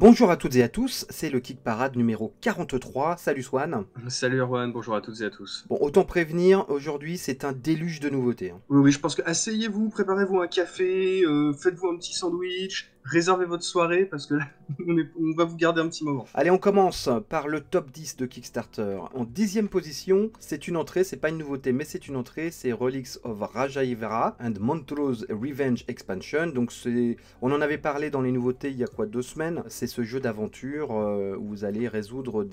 Bonjour à toutes et à tous, c'est le Kick Parade numéro 43. Salut Swan. Salut Erwan, bonjour à toutes et à tous. Bon, autant prévenir, aujourd'hui c'est un déluge de nouveautés. Oui, oui, je pense que asseyez-vous, préparez-vous un café, faites-vous un petit sandwich, réservez votre soirée parce que là, on va vous garder un petit moment. Allez, on commence par le top 10 de Kickstarter. En 10e position, c'est une entrée, c'est pas une nouveauté, mais c'est une entrée, c'est Relics of Rajaivara and Montrose Revenge Expansion. Donc on en avait parlé dans les nouveautés il y a quoi, 2 semaines. C'est ce jeu d'aventure où vous allez résoudre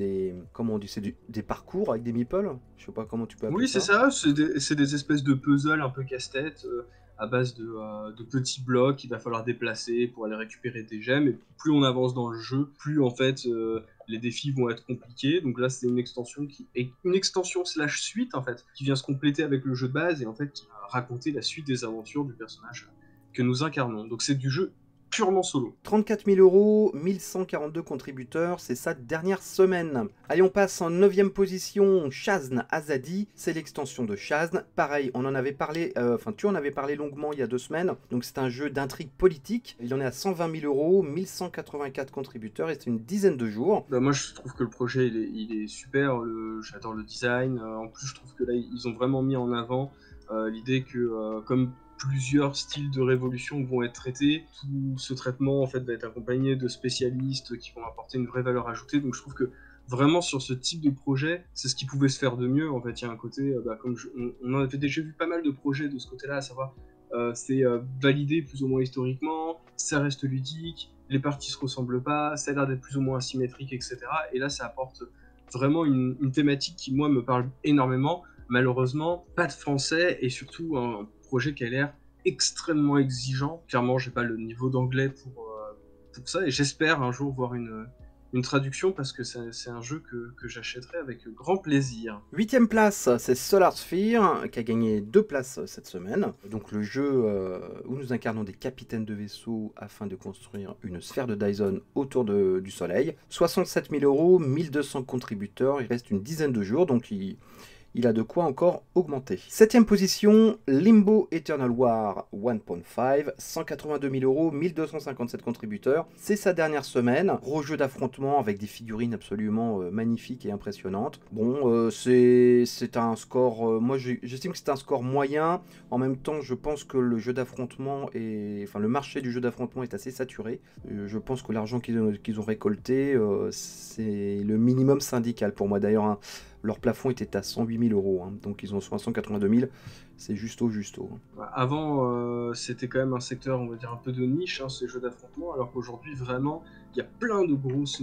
comment on dit, des parcours avec des meeples. Je sais pas comment tu peux appeler Oui, c'est ça. ça, c'est des espèces de puzzles un peu casse-tête à base de petits blocs qu'il va falloir déplacer pour aller récupérer des gemmes. Et plus on avance dans le jeu, plus en fait les défis vont être compliqués. Donc là, c'est une extension qui est une extension slash suite en fait, qui vient se compléter avec le jeu de base et en fait qui va raconter la suite des aventures du personnage que nous incarnons. Donc c'est du jeu purement solo. 34 000 euros, 1142 contributeurs, c'est sa dernière semaine. Allez, on passe en 9e position, Shazn Azadi, c'est l'extension de Shazn. Pareil, on en avait parlé, tu en avais parlé longuement il y a 2 semaines, donc c'est un jeu d'intrigue politique. Il en est à 120 000 euros, 1184 contributeurs et c'est une dizaine de jours. Bah, moi, je trouve que le projet, il est super, j'adore le design. En plus, je trouve que là, ils ont vraiment mis en avant l'idée que, comme plusieurs styles de révolution vont être traités, tout ce traitement en fait va être accompagné de spécialistes qui vont apporter une vraie valeur ajoutée. Donc, je trouve que vraiment sur ce type de projet, c'est ce qui pouvait se faire de mieux. En fait, il y a un côté, on en avait déjà vu pas mal de projets de ce côté-là, à savoir c'est validé plus ou moins historiquement, ça reste ludique, les parties se ressemblent pas, ça a l'air d'être plus ou moins asymétrique, etc. Et là, ça apporte vraiment une thématique qui, moi, me parle énormément. Malheureusement, pas de français et surtout un projet qui a l'air extrêmement exigeant. Clairement, j'ai pas le niveau d'anglais pour ça et j'espère un jour voir une traduction parce que c'est un jeu que j'achèterai avec grand plaisir. 8e place, c'est Solar Sphere qui a gagné 2 places cette semaine. Donc le jeu où nous incarnons des capitaines de vaisseau afin de construire une sphère de Dyson autour du Soleil. 67 000 euros, 1200 contributeurs, il reste une dizaine de jours, donc il a de quoi encore augmenter. 7e position, Limbo Eternal War 1.5, 182 000 euros, 1257 contributeurs. C'est sa dernière semaine. Gros jeu d'affrontement avec des figurines absolument magnifiques et impressionnantes. Bon, c'est un score, moi j'estime que c'est un score moyen. En même temps, je pense que le jeu d'affrontement le marché du jeu d'affrontement est assez saturé. Je pense que l'argent qu'ils ont récolté, c'est le minimum syndical pour moi. D'ailleurs, leur plafond était à 108 000 euros, hein, donc ils ont 582 000, c'est justo. Avant, c'était quand même un secteur, on va dire, un peu de niche, hein, ces jeux d'affrontement, alors qu'aujourd'hui, vraiment, il y a plein de grosses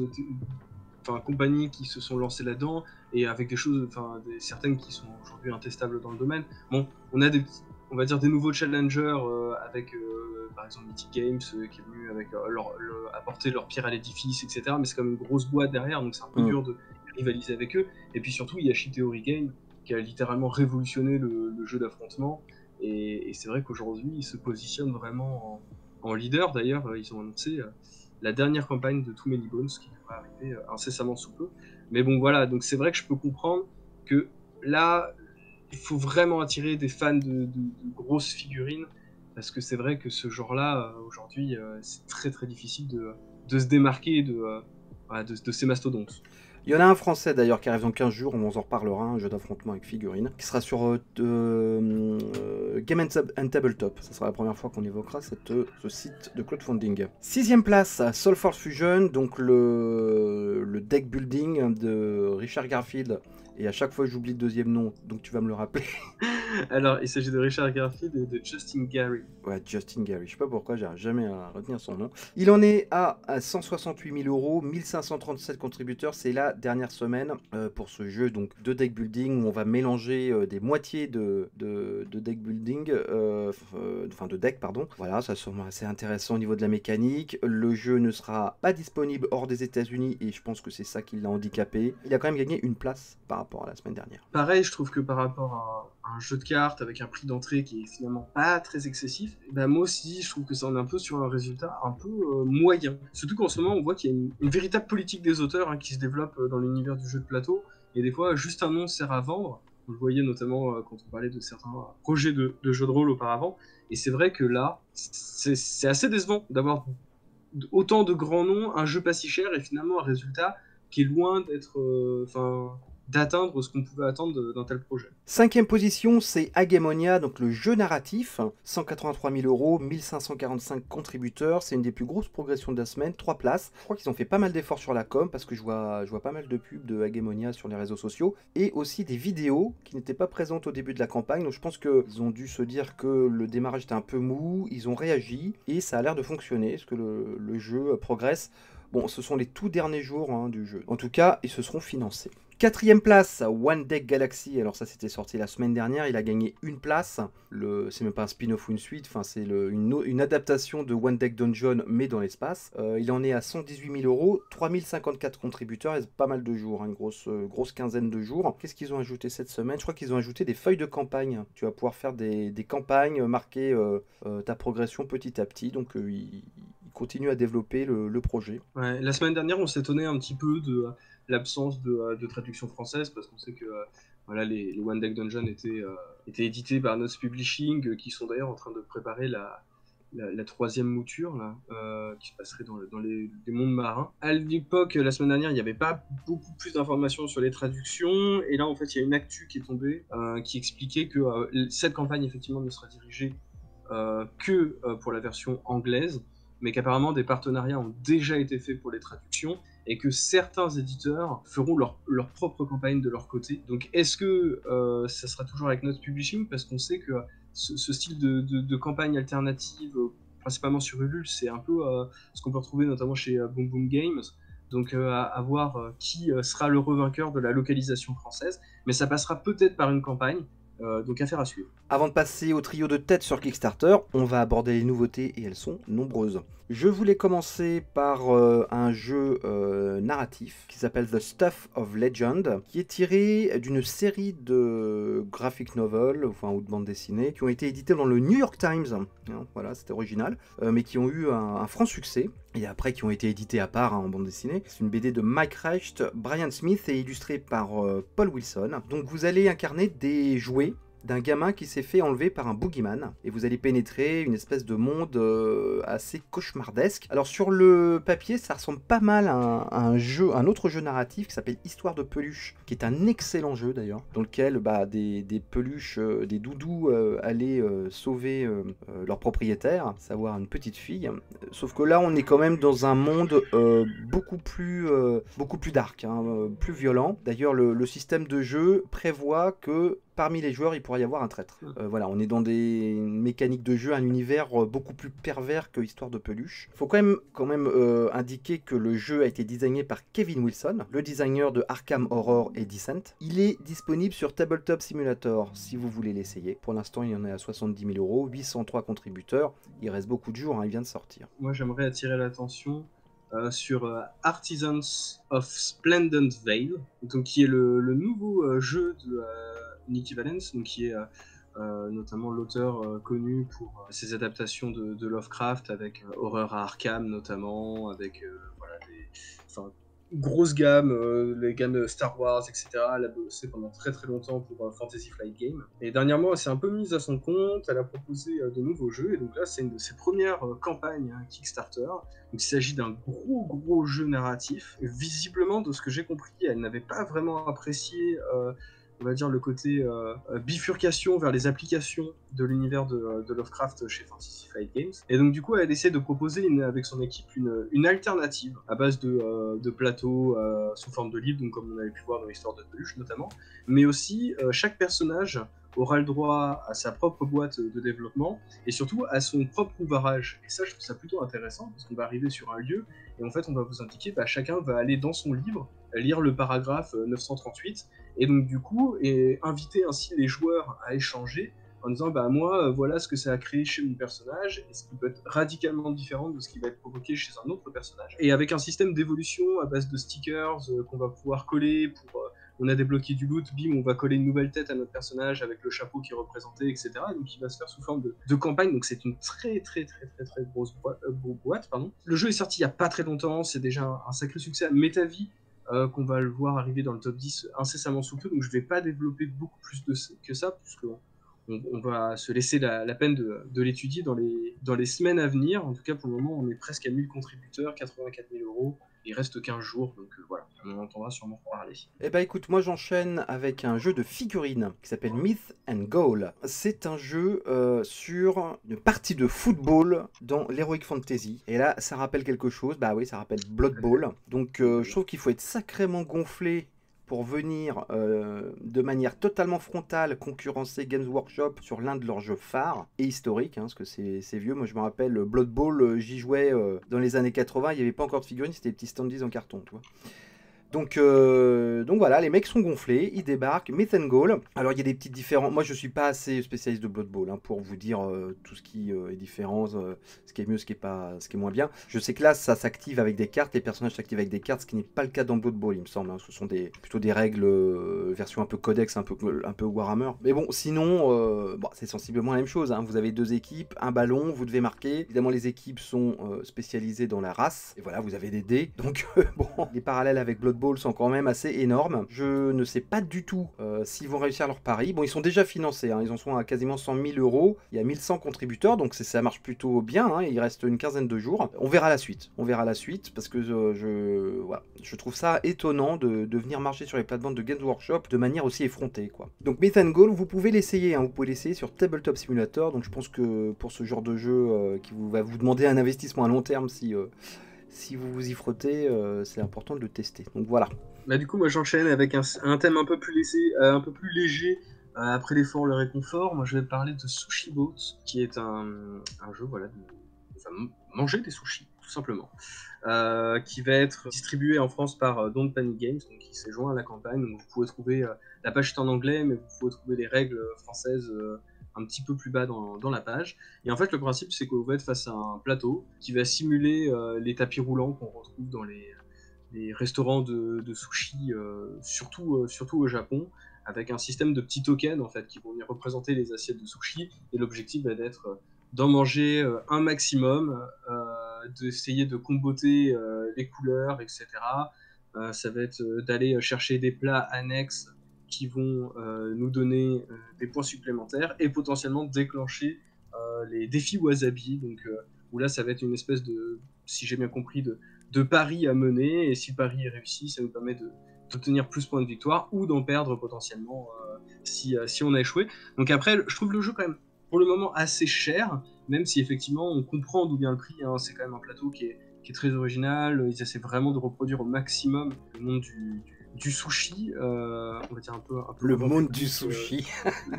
compagnies qui se sont lancées là-dedans, et avec des choses, certaines qui sont aujourd'hui intestables dans le domaine. Bon, on a on va dire des nouveaux challengers avec, par exemple, Mythic Games, qui est venu avec apporter leur pierre à l'édifice, etc. Mais c'est comme une grosse boîte derrière, donc c'est un peu dur de rivaliser avec eux. Et puis surtout, il y a Shitheori Game qui a littéralement révolutionné le jeu d'affrontement. Et c'est vrai qu'aujourd'hui, ils se positionnent vraiment en leader. D'ailleurs, ils ont annoncé la dernière campagne de Too Many Bones qui devrait arriver incessamment sous peu. Mais bon, voilà, donc c'est vrai que je peux comprendre que là, il faut vraiment attirer des fans de grosses figurines parce que c'est vrai que ce genre-là, aujourd'hui, c'est très très difficile de se démarquer de ces mastodontes. Il y en a un français d'ailleurs qui arrive dans 15 jours, on en reparlera, un jeu d'affrontement avec figurines, qui sera sur Game and Tabletop. Ça sera la première fois qu'on évoquera ce site de crowdfunding. 6e place, Soulforce Fusion, donc le deck building de Richard Garfield. Et à chaque fois j'oublie le deuxième nom, donc tu vas me le rappeler. Alors, il s'agit de Richard Garfield et de Justin Gary. Ouais, Justin Gary, je sais pas pourquoi, j'arrive jamais à retenir son nom. Il en est à 168 000 euros, 1537 contributeurs, c'est la dernière semaine pour ce jeu donc de deck building où on va mélanger des moitiés de deck building, de deck, pardon. Voilà, ça semble assez intéressant au niveau de la mécanique. Le jeu ne sera pas disponible hors des États-Unis et je pense que c'est ça qui l'a handicapé. Il a quand même gagné une place par rapport à la semaine dernière. Pareil, je trouve que par rapport à un jeu de cartes avec un prix d'entrée qui est finalement pas très excessif, ben moi aussi je trouve que ça en est un peu sur un résultat un peu moyen. Surtout qu'en ce moment on voit qu'il y a une véritable politique des auteurs qui se développe dans l'univers du jeu de plateau, et des fois juste un nom sert à vendre. Vous le voyez notamment quand on parlait de certains projets de jeux de rôle auparavant, et c'est vrai que là c'est assez décevant d'avoir autant de grands noms, un jeu pas si cher et finalement un résultat qui est loin d'être, d'atteindre ce qu'on pouvait attendre d'un tel projet. Cinquième position, c'est Hagemonia, donc le jeu narratif. 183 000 euros, 1545 contributeurs. C'est une des plus grosses progressions de la semaine. 3 places. Je crois qu'ils ont fait pas mal d'efforts sur la com parce que je vois pas mal de pubs de Hagemonia sur les réseaux sociaux. Et aussi des vidéos qui n'étaient pas présentes au début de la campagne. Donc je pense qu'ils ont dû se dire que le démarrage était un peu mou. Ils ont réagi et ça a l'air de fonctionner parce que le jeu progresse. Bon, ce sont les tout derniers jours du jeu. En tout cas, ils se seront financés. Quatrième place, One Deck Galaxy. Alors ça, c'était sorti la semaine dernière. Il a gagné une place. C'est même pas un spin-off ou une suite. Enfin, c'est une adaptation de One Deck Dungeon, mais dans l'espace. Il en est à 118 000 euros, 3054 contributeurs et pas mal de jours. Une grosse quinzaine de jours. Qu'est-ce qu'ils ont ajouté cette semaine? Je crois qu'ils ont ajouté des feuilles de campagne. Tu vas pouvoir faire des campagnes, marquer ta progression petit à petit. Donc, ils continuent à développer le projet. Ouais, la semaine dernière, on s'étonnait un petit peu de l'absence de traduction française parce qu'on sait que voilà, les One Deck Dungeon étaient édités par Notes Publishing, qui sont d'ailleurs en train de préparer la troisième mouture là, qui se passerait dans les mondes marins. À l'époque, la semaine dernière, il n'y avait pas beaucoup plus d'informations sur les traductions, et là en fait il y a une actu qui est tombée qui expliquait que cette campagne effectivement ne sera dirigée que pour la version anglaise, mais qu'apparemment des partenariats ont déjà été faits pour les traductions et que certains éditeurs feront leur propre campagne de leur côté. Donc est-ce que ça sera toujours avec Notes Publishing? Parce qu'on sait que ce style de campagne alternative, principalement sur Ulule, c'est un peu ce qu'on peut retrouver notamment chez Boom Boom Games. Donc à voir qui sera le revainqueur de la localisation française. Mais ça passera peut-être par une campagne, donc affaire à suivre. Avant de passer au trio de tête sur Kickstarter, on va aborder les nouveautés et elles sont nombreuses. Je voulais commencer par un jeu narratif qui s'appelle The Stuff of Legend, qui est tiré d'une série de graphic novels, ou de bandes dessinées, qui ont été éditées dans le New York Times. Voilà, c'était original, mais qui ont eu un franc succès. Et après qui ont été édités à part en bande dessinée. C'est une BD de Mike Recht, Brian Smith et illustrée par Paul Wilson. Donc vous allez incarner des jouets d'un gamin qui s'est fait enlever par un boogeyman et vous allez pénétrer une espèce de monde assez cauchemardesque. Alors sur le papier, ça ressemble pas mal à un autre jeu narratif qui s'appelle Histoire de peluche, qui est un excellent jeu d'ailleurs, dans lequel des peluches, des doudous allaient sauver leur propriétaire, à savoir une petite fille. Sauf que là, on est quand même dans un monde beaucoup plus dark, plus violent. D'ailleurs, le système de jeu prévoit que parmi les joueurs, il pourrait y avoir un traître. Voilà, on est dans des mécaniques de jeu, un univers beaucoup plus pervers que Histoire de peluche. Il faut quand même indiquer que le jeu a été designé par Kevin Wilson, le designer de Arkham Horror et Descent. Il est disponible sur Tabletop Simulator si vous voulez l'essayer. Pour l'instant, il y en est à 70 000 euros, 803 contributeurs. Il reste beaucoup de jours, il vient de sortir. Moi, j'aimerais attirer l'attention sur Artisans of Splendid Vale, donc, qui est le nouveau jeu de Nicky Valence, donc, qui est notamment l'auteur connu pour ses adaptations de Lovecraft, avec Horreur à Arkham notamment, avec grosse gamme, les gammes Star Wars, etc. Elle a bossé pendant très très longtemps pour Fantasy Flight Game. Et dernièrement, elle s'est un peu mise à son compte, elle a proposé de nouveaux jeux, et donc là, c'est une de ses premières campagnes Kickstarter. Donc il s'agit d'un gros jeu narratif. Et visiblement, de ce que j'ai compris, elle n'avait pas vraiment apprécié on va dire le côté bifurcation vers les applications de l'univers de Lovecraft chez Fantasy Flight Games. Et donc du coup, elle essaie de proposer avec son équipe une alternative à base de plateaux sous forme de livres, donc comme on avait pu voir dans l'histoire de peluche notamment, mais aussi chaque personnage aura le droit à sa propre boîte de développement et surtout à son propre ouvrage. Et ça, je trouve ça plutôt intéressant parce qu'on va arriver sur un lieu et en fait, on va vous indiquer, chacun va aller dans son livre lire le paragraphe 938 et donc du coup, et inviter ainsi les joueurs à échanger en disant moi voilà ce que ça a créé chez mon personnage et ce qui peut être radicalement différent de ce qui va être provoqué chez un autre personnage. Et avec un système d'évolution à base de stickers qu'on va pouvoir coller pour on a débloqué du loot, bim, on va coller une nouvelle tête à notre personnage avec le chapeau qui est représenté, etc. Donc il va se faire sous forme de campagne, donc c'est une très grosse boîte. Pardon. Le jeu est sorti il n'y a pas très longtemps, c'est déjà un sacré succès à MetaVie, qu'on va le voir arriver dans le top 10 incessamment sous peu, donc je ne vais pas développer beaucoup plus que ça, puisque on va se laisser la peine de l'étudier dans les semaines à venir. En tout cas, pour le moment, on est presque à 1000 contributeurs, 84 000 euros. Il reste 15 jours, donc voilà, on en entendra sûrement parler. Eh ben écoute, moi j'enchaîne avec un jeu de figurines qui s'appelle Myth and Goal. C'est un jeu sur une partie de football dans l'Heroic Fantasy. Et là, ça rappelle quelque chose. Bah oui, ça rappelle Blood Bowl. Donc je trouve qu'il faut être sacrément gonflé pour venir de manière totalement frontale concurrencer Games Workshop sur l'un de leurs jeux phares et historiques, hein, parce que c'est vieux. Moi je me rappelle Blood Bowl, j'y jouais dans les années 80, il n'y avait pas encore de figurines, c'était des petits standees en carton, tu vois. Donc voilà, les mecs sont gonflés, ils débarquent, Myth and Goal. Alors il y a des petites différences. Moi je suis pas assez spécialiste de Blood Bowl hein, pour vous dire tout ce qui est différent, ce qui est mieux, ce qui est moins bien. Je sais que là ça s'active avec des cartes, les personnages s'activent avec des cartes, ce qui n'est pas le cas dans Blood Bowl il me semble. Hein. Ce sont plutôt des règles version un peu codex, un peu Warhammer. Mais bon, sinon c'est sensiblement la même chose. Hein. Vous avez deux équipes, un ballon, vous devez marquer. Évidemment les équipes sont spécialisées dans la race. Et voilà, vous avez des dés. Donc bon, les parallèles avec Blood Bowl sont quand même assez énormes. Je ne sais pas du tout s'ils vont réussir leur pari. Bon, ils sont déjà financés, hein. Ils en sont à quasiment 100 000 euros. Il y a 1100 contributeurs, donc ça marche plutôt bien. Hein. Il reste une quinzaine de jours. On verra la suite. On verra la suite parce que voilà, je trouve ça étonnant de venir marcher sur les plates-bandes de Games Workshop de manière aussi effrontée, quoi. Donc Myth and Goal, vous pouvez l'essayer. Hein. Vous pouvez l'essayer sur Tabletop Simulator. Donc je pense que pour ce genre de jeu qui va vous demander un investissement à long terme si vous vous y frottez, c'est important de le tester. Donc voilà. Bah, du coup, moi j'enchaîne avec un thème un peu plus léger. Après l'effort, le réconfort. Moi je vais parler de Sushi Boat, qui est un jeu voilà, manger des sushis, tout simplement. Qui va être distribué en France par Don't Panic Games, donc qui s'est joint à la campagne. Donc vous pouvez trouver, la page est en anglais, mais vous pouvez trouver les règles françaises un petit peu plus bas dans la page. Et en fait, le principe, c'est que vous êtes face à un plateau qui va simuler les tapis roulants qu'on retrouve dans les restaurants de sushi, surtout au Japon, avec un système de petits tokens en fait, qui vont venir représenter les assiettes de sushi. Et l'objectif va d'être d'en manger un maximum, d'essayer de comboter les couleurs, etc. Ça va être d'aller chercher des plats annexes qui vont nous donner des points supplémentaires et potentiellement déclencher les défis wasabi, donc où là ça va être une espèce de, si j'ai bien compris, de pari à mener, et si le pari est réussi, ça nous permet d'obtenir plus de points de victoire ou d'en perdre potentiellement si on a échoué. Donc après, je trouve le jeu quand même pour le moment assez cher, même si effectivement on comprend d'où vient le prix, hein. C'est quand même un plateau qui est très original, ils essaient vraiment de reproduire au maximum le monde du sushi, on va dire un peu le monde du sushi.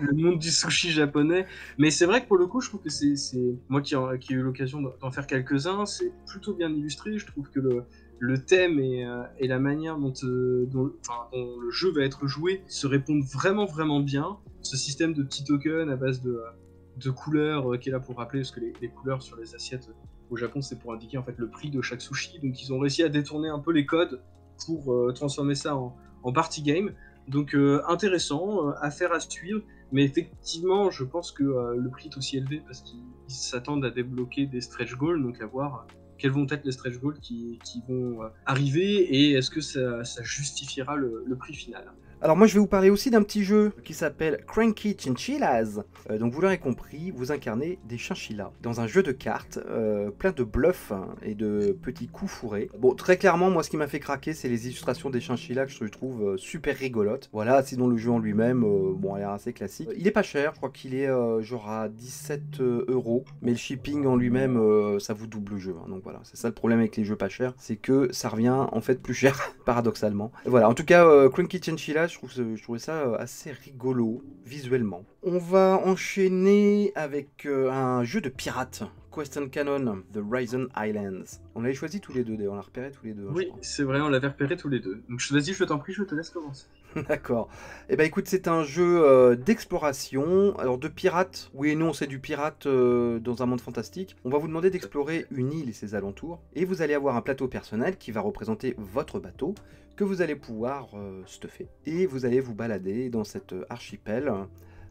Le monde du sushi japonais. Mais c'est vrai que pour le coup, je trouve que c'est moi qui ai eu l'occasion d'en faire quelques-uns, c'est plutôt bien illustré. Je trouve que le thème et la manière dont le jeu va être joué se répondent vraiment vraiment bien. Ce système de petits tokens à base de couleurs qui est là pour rappeler, parce que les couleurs sur les assiettes au Japon, c'est pour indiquer en fait le prix de chaque sushi. Donc ils ont réussi à détourner un peu les codes pour transformer ça en party game. Donc intéressant, affaire à suivre, mais effectivement je pense que le prix est aussi élevé parce qu'ils s'attendent à débloquer des stretch goals, donc à voir quels vont être les stretch goals qui vont arriver, et est-ce que ça justifiera le prix final. Alors moi je vais vous parler aussi d'un petit jeu qui s'appelle Cranky Chinchillas. Donc vous l'aurez compris, vous incarnez des chinchillas dans un jeu de cartes plein de bluffs et de petits coups fourrés. Bon, très clairement, moi ce qui m'a fait craquer, c'est les illustrations des chinchillas que je trouve super rigolotes. Voilà, sinon le jeu en lui-même, bon, il est assez classique. Il est pas cher, je crois qu'il est genre à 17 euros, mais le shipping en lui-même, ça vous double le jeu. Hein. Donc voilà, c'est ça le problème avec les jeux pas chers, c'est que ça revient en fait plus cher, paradoxalement. Et voilà, en tout cas, Cranky Chinchillas, je trouvais ça assez rigolo visuellement. On va enchaîner avec un jeu de pirates, Quest and Canon, The Risen Islands. On l'avait choisi tous les deux, d'ailleurs, on l'a repéré tous les deux. Oui, c'est vrai, on l'avait repéré tous les deux. Donc vas-y, je t'en prie, je te laisse commencer. D'accord. Eh ben écoute, c'est un jeu d'exploration. Alors de pirates, oui et non, c'est du pirate dans un monde fantastique. On va vous demander d'explorer une île et ses alentours. Et vous allez avoir un plateau personnel qui va représenter votre bateau, que vous allez pouvoir stuffer. Et vous allez vous balader dans cet archipel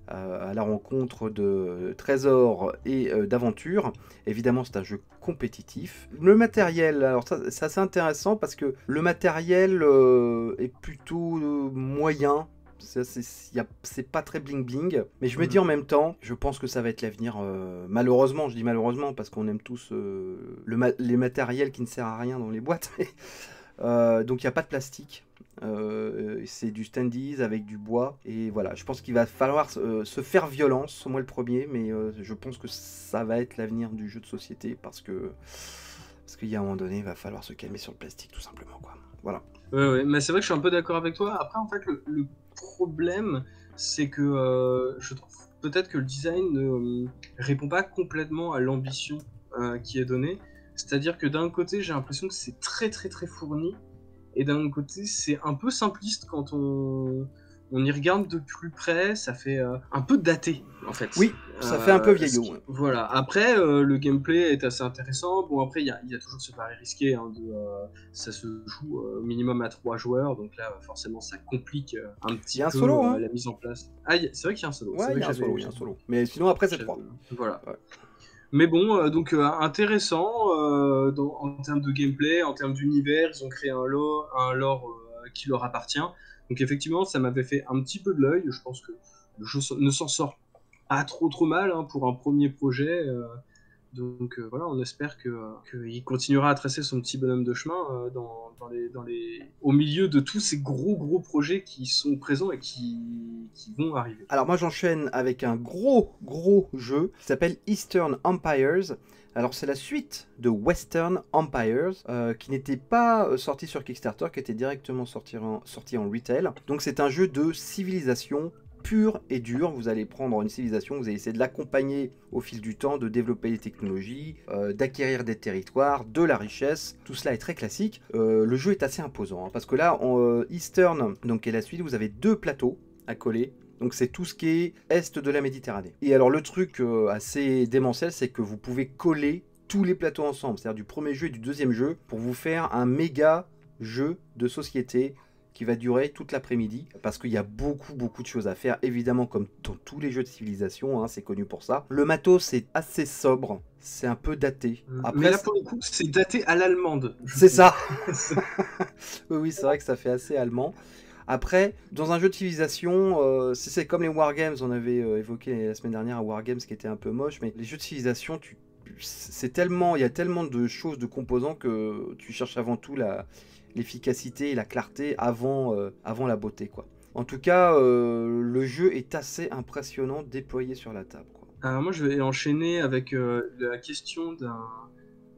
à la rencontre de trésors et d'aventures. Évidemment, c'est un jeu compétitif. Le matériel, alors ça, c'est assez intéressant parce que le matériel est plutôt moyen. C'est pas très bling bling, mais je me dis en même temps, je pense que ça va être l'avenir. Malheureusement, je dis malheureusement parce qu'on aime tous les matériels qui ne servent à rien dans les boîtes. Donc il n'y a pas de plastique. C'est du standees avec du bois. Et voilà, je pense qu'il va falloir se faire violence, moi le premier, mais je pense que ça va être l'avenir du jeu de société parce qu'il y a un moment donné, il va falloir se calmer sur le plastique tout simplement, quoi. Voilà. Ouais, mais c'est vrai que je suis un peu d'accord avec toi. Après, en fait, le problème, c'est que je trouve peut-être que le design ne répond pas complètement à l'ambition qui est donnée. C'est-à-dire que d'un côté, j'ai l'impression que c'est très très très fourni, et d'un autre côté, c'est un peu simpliste quand on y regarde de plus près. Ça fait un peu daté, en fait. Oui, ça fait un peu vieillot. Ouais. Voilà. Après, le gameplay est assez intéressant. Bon, après, il y a toujours ce pari risqué. Hein, ça se joue minimum à 3 joueurs. Donc là, forcément, ça complique un petit peu solo, hein. la mise en place. Ah, c'est vrai qu'il y a un solo. Ouais, il y a un solo. Mais sinon, après, c'est 3. Voilà. Ouais. Mais bon, donc intéressant en termes de gameplay, en termes d'univers. Ils ont créé un lore qui leur appartient. Donc effectivement, ça m'avait fait un petit peu de l'œil. Je pense que le jeu ne s'en sort pas trop mal hein, pour un premier projet. Donc voilà, on espère qu'il continuera à tracer son petit bonhomme de chemin au milieu de tous ces gros projets qui sont présents et qui vont arriver. Alors moi j'enchaîne avec un gros jeu qui s'appelle Eastern Empires. Alors c'est la suite de Western Empires qui n'était pas sorti sur Kickstarter, qui était directement sorti en retail. Donc c'est un jeu de civilisation pur et dur. Vous allez prendre une civilisation, vous allez essayer de l'accompagner au fil du temps, de développer les technologies, d'acquérir des territoires, de la richesse. Tout cela est très classique. Le jeu est assez imposant hein, parce que là en Eastern, donc qui est la suite, vous avez 2 plateaux à coller. Donc c'est tout ce qui est est de la Méditerranée. Et alors le truc assez démentiel, c'est que vous pouvez coller tous les plateaux ensemble, c'est-à-dire du premier jeu et du deuxième jeu, pour vous faire un méga jeu de société qui va durer toute l'après-midi, parce qu'il y a beaucoup de choses à faire, évidemment comme dans tous les jeux de civilisation, hein, c'est connu pour ça. Le matos c'est assez sobre, c'est un peu daté. Après, mais là pour le coup, c'est daté à l'allemande. C'est ça. Oui, c'est vrai que ça fait assez allemand. Après, dans un jeu de civilisation, c'est comme les wargames, on avait évoqué la semaine dernière un wargames qui était un peu moche, mais les jeux de civilisation, il y a tellement de choses, de composants que tu cherches avant tout l'efficacité et la clarté avant la beauté, quoi. En tout cas, le jeu est assez impressionnant déployé sur la table, quoi. Alors moi, je vais enchaîner avec la question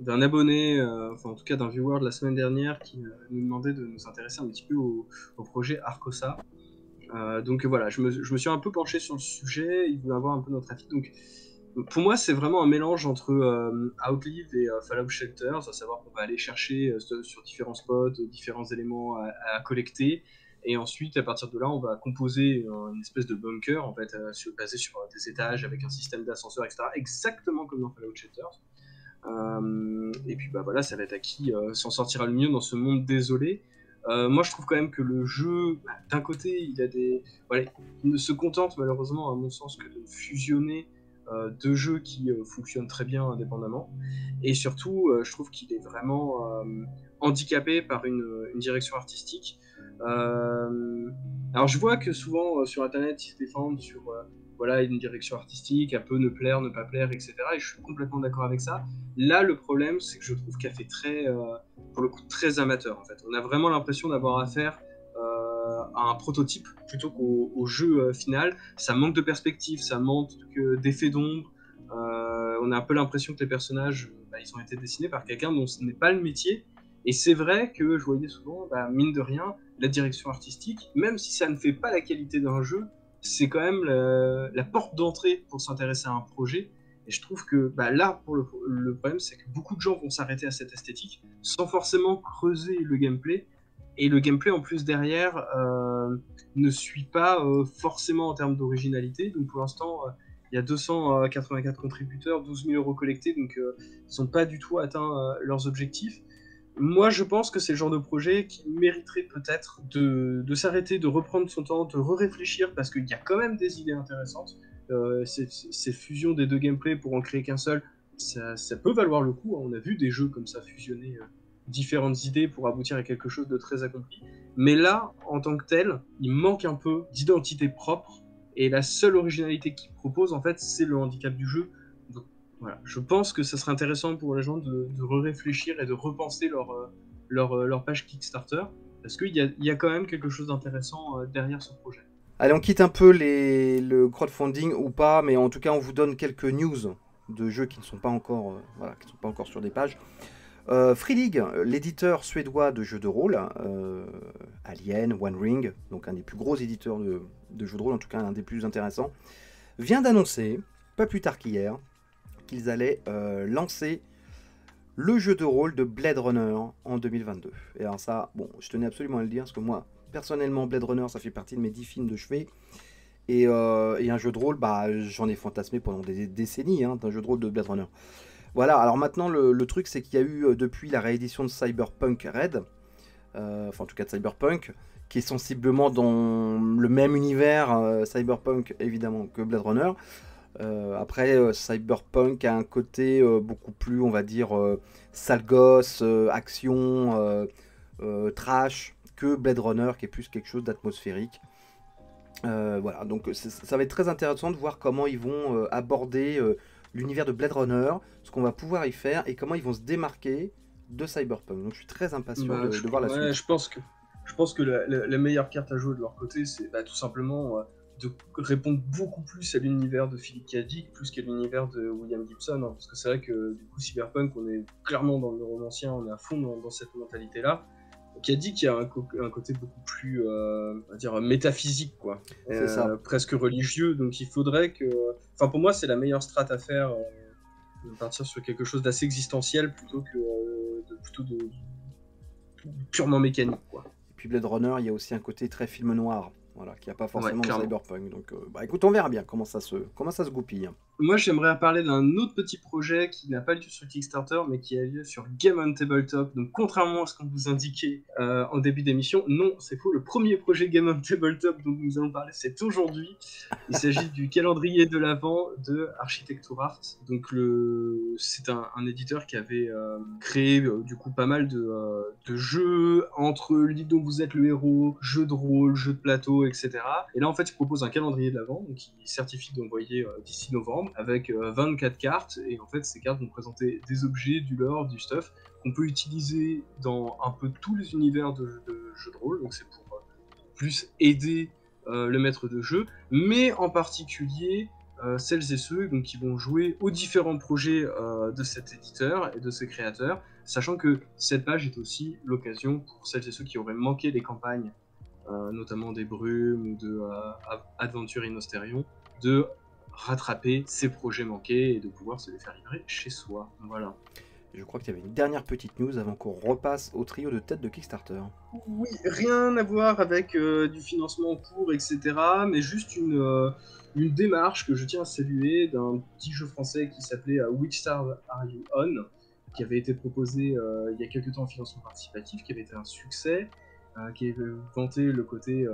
d'un abonné, enfin en tout cas d'un viewer de la semaine dernière qui nous demandait de nous intéresser un petit peu au projet Arcosa. Donc voilà, je me suis un peu penché sur le sujet, il voulait avoir un peu notre avis. Donc pour moi, c'est vraiment un mélange entre Outlive et Fallout Shelter, à savoir qu'on va aller chercher sur différents spots, différents éléments à collecter, et ensuite, à partir de là, on va composer une espèce de bunker, en fait, basé sur des étages avec un système d'ascenseur, etc., exactement comme dans Fallout Shelter. Et puis bah voilà, ça va être à qui s'en sortira le mieux dans ce monde désolé. Moi je trouve quand même que le jeu, d'un côté il ne se contente malheureusement à mon sens que de fusionner deux jeux qui fonctionnent très bien indépendamment, et surtout je trouve qu'il est vraiment handicapé par une direction artistique. Alors je vois que souvent sur internet ils se défendent sur voilà, une direction artistique, elle peut ne plaire, ne pas plaire, etc. Et je suis complètement d'accord avec ça. Là, le problème, c'est que je trouve qu'elle fait pour le coup, très amateur. En fait, on a vraiment l'impression d'avoir affaire à un prototype plutôt qu'au jeu final. Ça manque de perspective, ça manque d'effets d'ombre. On a un peu l'impression que les personnages, ils ont été dessinés par quelqu'un dont ce n'est pas le métier. Et c'est vrai que je voyais souvent, mine de rien, la direction artistique, même si ça ne fait pas la qualité d'un jeu, c'est quand même la porte d'entrée pour s'intéresser à un projet. Et je trouve que là, pour le problème, c'est que beaucoup de gens vont s'arrêter à cette esthétique sans forcément creuser le gameplay. Et le gameplay, en plus, derrière, ne suit pas forcément en termes d'originalité. Donc pour l'instant, il y a 284 contributeurs, 12 000 euros collectés, donc ils n'ont pas du tout atteint leurs objectifs. Moi, je pense que c'est le genre de projet qui mériterait peut-être de s'arrêter, de reprendre son temps, de réfléchir, parce qu'il y a quand même des idées intéressantes. Ces fusions des deux gameplays pour en créer qu'un seul, ça peut valoir le coup. On a vu des jeux comme ça fusionner différentes idées pour aboutir à quelque chose de très accompli. Mais là, en tant que tel, il manque un peu d'identité propre, et la seule originalité qu'il propose, en fait, c'est le handicap du jeu. Donc voilà, je pense que ça serait intéressant pour les gens de réfléchir et de repenser leur page Kickstarter, parce qu'il y a quand même quelque chose d'intéressant derrière ce projet. Allez, on quitte un peu le crowdfunding ou pas, mais en tout cas, on vous donne quelques news de jeux qui ne sont pas encore, voilà, qui ne sont pas encore sur des pages. Free League, l'éditeur suédois de jeux de rôle, Alien, One Ring, donc un des plus gros éditeurs de jeux de rôle, en tout cas un des plus intéressants, vient d'annoncer, pas plus tard qu'hier, qu'ils allaient lancer le jeu de rôle de Blade Runner en 2022. Et alors ça, bon, je tenais absolument à le dire, parce que moi, personnellement, Blade Runner, ça fait partie de mes 10 films de chevet. Et un jeu de rôle, bah, j'en ai fantasmé pendant des décennies, hein, d'un jeu de rôle de Blade Runner. Voilà, alors maintenant, le truc, c'est qu'il y a eu, depuis la réédition de Cyberpunk Red, enfin en tout cas de Cyberpunk, qui est sensiblement dans le même univers Cyberpunk, évidemment, que Blade Runner. Après, Cyberpunk a un côté beaucoup plus, on va dire, sale gosse, action, trash, que Blade Runner, qui est plus quelque chose d'atmosphérique. Voilà, donc ça va être très intéressant de voir comment ils vont aborder l'univers de Blade Runner, ce qu'on va pouvoir y faire et comment ils vont se démarquer de Cyberpunk. Donc je suis très impatient Bah, de voir la ouais, suite. je pense que la meilleure carte à jouer de leur côté, c'est tout simplement de répondre beaucoup plus à l'univers de Philip K. Dick, plus qu'à l'univers de William Gibson, hein, parce que c'est vrai que du coup, Cyberpunk, on est clairement dans le romancien, on est à fond dans cette mentalité-là. K. Dick a un côté beaucoup plus, on va dire, métaphysique, quoi, C'est ça. presque religieux, donc il faudrait que... Enfin, pour moi, c'est la meilleure strat à faire, de partir sur quelque chose d'assez existentiel plutôt que de purement mécanique, quoi. Et puis Blade Runner, il y a aussi un côté très film noir, voilà, qu'il n'y a pas Ouais, forcément dans clairement. Cyberpunk. Donc bah écoute, on verra bien comment ça se goupille. Moi, j'aimerais parler d'un autre petit projet qui n'a pas lieu sur Kickstarter, mais qui a lieu sur Game on Tabletop. Donc, contrairement à ce qu'on vous indiquait en début d'émission, non, c'est faux. Le premier projet Game on Tabletop dont nous allons parler, c'est aujourd'hui. Il s'agit du calendrier de l'Avent de Architecture Art. Donc, c'est un éditeur qui avait créé du coup pas mal de jeux entre l'île dont vous êtes le héros, jeux de rôle, jeux de plateau, etc. Et là, en fait, il propose un calendrier de l'Avent, donc il certifie d'envoyer d'ici novembre, avec 24 cartes, et en fait ces cartes vont présenter des objets, du lore, du stuff qu'on peut utiliser dans un peu tous les univers de jeux de rôle, donc c'est pour plus aider le maître de jeu, mais en particulier celles et ceux donc, qui vont jouer aux différents projets de cet éditeur et de ses créateurs, sachant que cette page est aussi l'occasion pour celles et ceux qui auraient manqué les campagnes, notamment des Brumes ou de Adventure in Osterion, de rattraper ces projets manqués et de pouvoir se les faire livrer chez soi. Voilà. Je crois qu'il y avait une dernière petite news avant qu'on repasse au trio de tête de Kickstarter. Oui, rien à voir avec du financement en cours, etc. Mais juste une démarche que je tiens à saluer d'un petit jeu français qui s'appelait Which Star Are You On, qui avait été proposé il y a quelques temps en financement participatif, qui avait été un succès, qui avait vanté le côté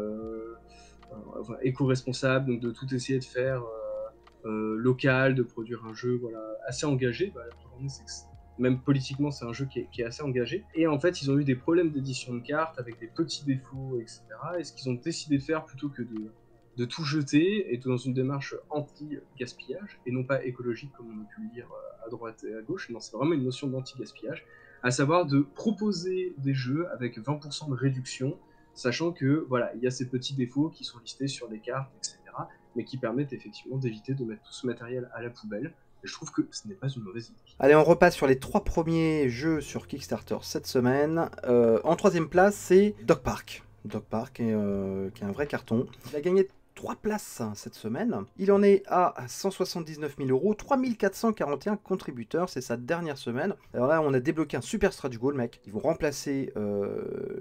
éco-responsable, donc de tout essayer de faire local, de produire un jeu voilà, assez engagé. Bah, même politiquement, c'est un jeu qui est assez engagé. Et en fait, ils ont eu des problèmes d'édition de cartes avec des petits défauts, etc. Et ce qu'ils ont décidé de faire, plutôt que de tout jeter, et dans une démarche anti-gaspillage, et non pas écologique comme on a pu le dire à droite et à gauche, non, c'est vraiment une notion d'anti-gaspillage, à savoir de proposer des jeux avec 20% de réduction, sachant que voilà, il y a ces petits défauts qui sont listés sur les cartes, etc., mais qui permettent effectivement d'éviter de mettre tout ce matériel à la poubelle. Et je trouve que ce n'est pas une mauvaise idée. Allez, on repasse sur les 3 premiers jeux sur Kickstarter cette semaine. En 3ème place, c'est Dog Park. Dog Park, qui est un vrai carton. Il a gagné 3 places cette semaine. Il en est à 179 000 euros, 3 441 contributeurs, c'est sa dernière semaine. Alors là, on a débloqué un super stretch goal, mec. Ils vont remplacer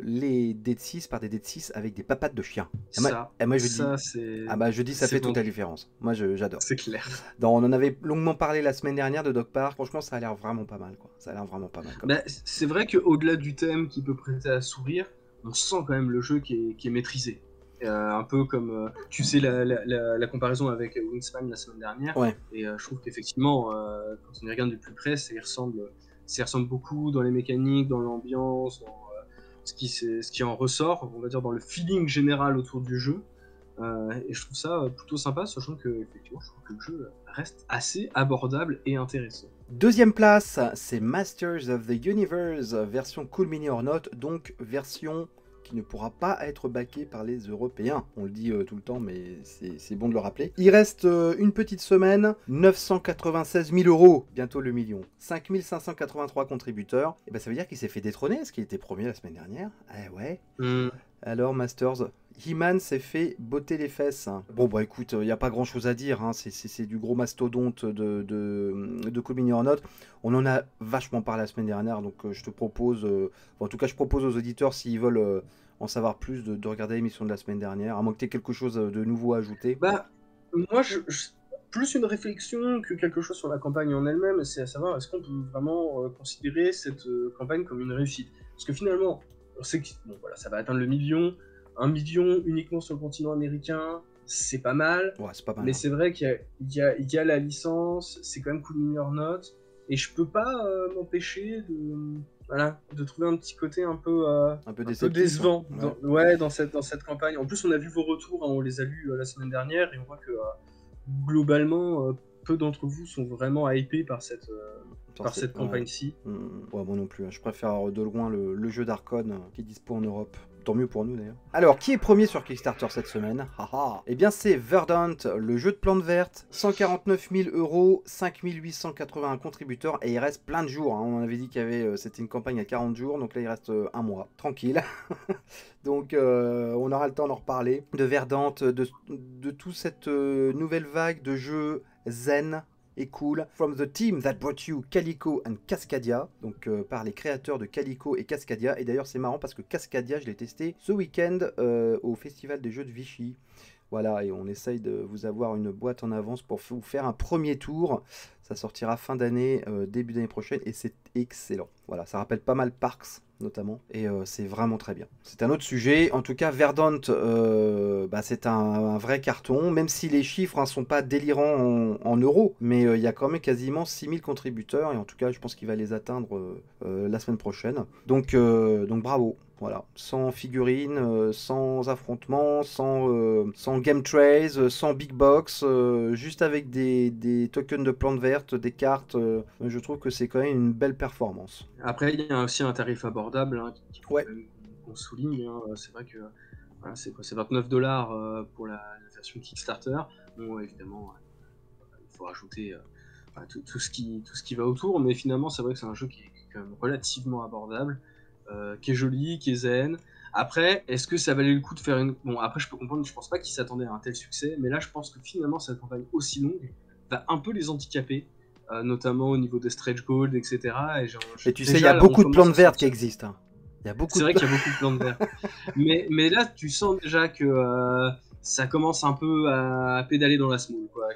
les dés de 6 par des dés de 6 avec des papates de chien. Moi, je dis ça fait toute la différence. Moi, j'adore. C'est clair. Donc, on en avait longuement parlé la semaine dernière de Dog Park. Franchement, ça a l'air vraiment pas mal, quoi. Ça a l'air vraiment pas mal. C'est vrai qu'au-delà du thème qui peut prêter à sourire, on sent quand même le jeu qui est maîtrisé. Un peu comme, tu sais, la comparaison avec Wingspan la semaine dernière. Ouais. Et je trouve qu'effectivement, quand on y regarde de plus près, ça y ressemble Ça ressemble beaucoup dans les mécaniques, dans l'ambiance, dans ce qui en ressort, on va dire dans le feeling général autour du jeu. Et je trouve ça plutôt sympa, sachant que effectivement, je trouve que le jeu reste assez abordable et intéressant. Deuxième place, c'est Masters of the Universe, version Cool Mini or Not, donc version qui ne pourra pas être backée par les Européens. On le dit tout le temps, mais c'est bon de le rappeler. Il reste une petite semaine, 996 000 euros, bientôt le million. 5 583 contributeurs. Et ben ça veut dire qu'il s'est fait détrôner, parce qu'il était premier la semaine dernière. Eh ouais. Alors Masters, He-Man s'est fait botter les fesses. Bon bah écoute, il n'y a pas grand chose à dire, hein. C'est du gros mastodonte de Cool Mini or Not. On en a vachement parlé la semaine dernière, donc je te propose, en tout cas je propose aux auditeurs s'ils veulent en savoir plus de regarder l'émission de la semaine dernière, à moins que tu aies quelque chose de nouveau à ajouter. Bah, moi plus une réflexion que quelque chose sur la campagne en elle-même, c'est à savoir est-ce qu'on peut vraiment considérer cette campagne comme une réussite. Parce que finalement, on sait que bon, voilà, ça va atteindre le million. 1 million uniquement sur le continent américain, c'est pas mal. Ouais, c'est pas mal. Mais hein. c'est vrai qu'il y a la licence, c'est quand même Cool Mini or Not. Et je peux pas m'empêcher de trouver un petit côté un peu décevant dans cette campagne. En plus, on a vu vos retours, hein, on les a lus la semaine dernière, et on voit que globalement, peu d'entre vous sont vraiment hypés par cette campagne-ci. Ouais, moi non plus. Je préfère de loin le jeu d'Archon qui est dispo en Europe. Tant mieux pour nous d'ailleurs. Alors, qui est premier sur Kickstarter cette semaine? Eh bien, c'est Verdant, le jeu de plantes vertes. 149 000 euros, 5 881 contributeurs et il reste plein de jours. Hein. On avait dit qu'il y avait, c'était une campagne à 40 jours, donc là il reste un mois. Tranquille. Donc, on aura le temps d'en reparler. De Verdant, de toute cette nouvelle vague de jeux zen et cool. From the team that brought you Calico and Cascadia, donc par les créateurs de Calico et Cascadia. Et d'ailleurs c'est marrant parce que Cascadia je l'ai testé ce week-end au festival des jeux de Vichy. Voilà, et on essaye de vous avoir une boîte en avance pour vous faire un premier tour. Ça sortira fin d'année, début d'année prochaine, et c'est excellent. Voilà, ça rappelle pas mal Parks, notamment, et c'est vraiment très bien. C'est un autre sujet. En tout cas, Verdant, c'est un vrai carton, même si les chiffres ne sont pas délirants en euros, mais il y a quand même quasiment 6000 contributeurs, et en tout cas, je pense qu'il va les atteindre la semaine prochaine. Donc bravo. Voilà, sans figurines, sans affrontements, sans game trays, sans big box, juste avec des tokens de plantes vertes, des cartes. Je trouve que c'est quand même une belle performance. Après, il y a aussi un tarif abordable qu'il faut Ouais. quand même qu'on souligne. Hein. C'est vrai que voilà, c'est $29 pour la version Kickstarter. Bon, évidemment, il faut rajouter tout ce qui va autour, mais finalement, c'est vrai que c'est un jeu qui est quand même relativement abordable. Qui est joli, qui est zen. Après, est-ce que ça valait le coup de faire une... Bon, après, je peux comprendre, je pense pas qu'ils s'attendaient à un tel succès, mais là, je pense que finalement, cette campagne aussi longue va un peu les handicaper, notamment au niveau des stretch goals, etc. Et tu sais, il y a beaucoup de plantes vertes qui existent. Hein. C'est vrai qu'il y a beaucoup de plantes vertes. mais là, tu sens déjà que ça commence un peu à pédaler dans la semoule, quoi.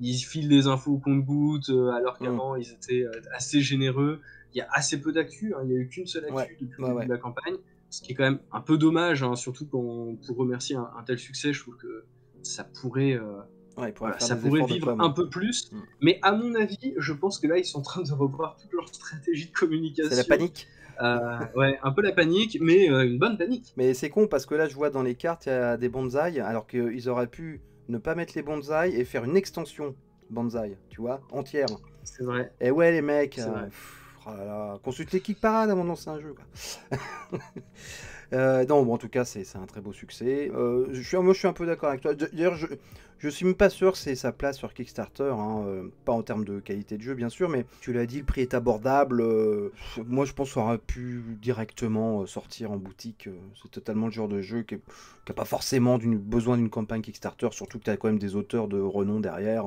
Ils filent des infos au compte-gouttes, alors qu'avant, ils étaient assez généreux. Il y a assez peu d'actu, hein. Il n'y a eu qu'une seule actu depuis le début de la campagne, ce qui est quand même un peu dommage, hein, surtout pour remercier un tel succès. Je trouve que ça pourrait, vivre un peu plus. Mais à mon avis, je pense que là, ils sont en train de revoir toute leur stratégie de communication. C'est la panique. Ouais, un peu la panique, mais une bonne panique. Mais c'est con parce que là, je vois dans les cartes, il y a des bonsaïs, alors qu'ils auraient pu ne pas mettre les bonsaïs et faire une extension bonsaï, tu vois, entière. C'est vrai. Et ouais, les mecs, oh là là, consultez Kickparade avant de lancer un jeu, quoi. Non, bon, en tout cas, c'est un très beau succès. Moi, je suis un peu d'accord avec toi. D'ailleurs, je suis même pas sûr que c'est sa place sur Kickstarter, hein, pas en termes de qualité de jeu, bien sûr, mais tu l'as dit, le prix est abordable. Moi, je pense qu'on aurait pu directement sortir en boutique. C'est totalement le genre de jeu qui n'a pas forcément besoin d'une campagne Kickstarter, surtout que tu as quand même des auteurs de renom derrière.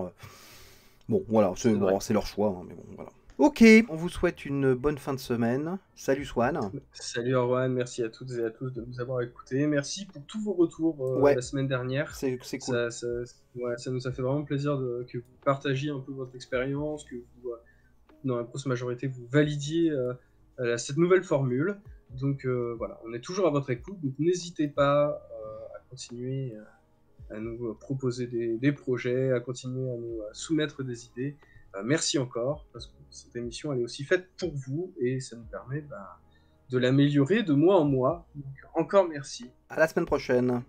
Bon, voilà, c'est leur choix, hein, mais bon, voilà. Ok, on vous souhaite une bonne fin de semaine. Salut Swan. Salut Orwan, merci à toutes et à tous de nous avoir écoutés. Merci pour tous vos retours la semaine dernière. C'est cool. Ça nous a fait vraiment plaisir que vous partagiez un peu votre expérience, que vous, dans la grosse majorité, vous validiez cette nouvelle formule. Donc voilà, on est toujours à votre écoute, donc n'hésitez pas à continuer à nous proposer des projets, à continuer à nous soumettre des idées. Merci encore, parce que cette émission elle est aussi faite pour vous et ça nous permet de l'améliorer de mois en mois. Donc encore merci. À la semaine prochaine.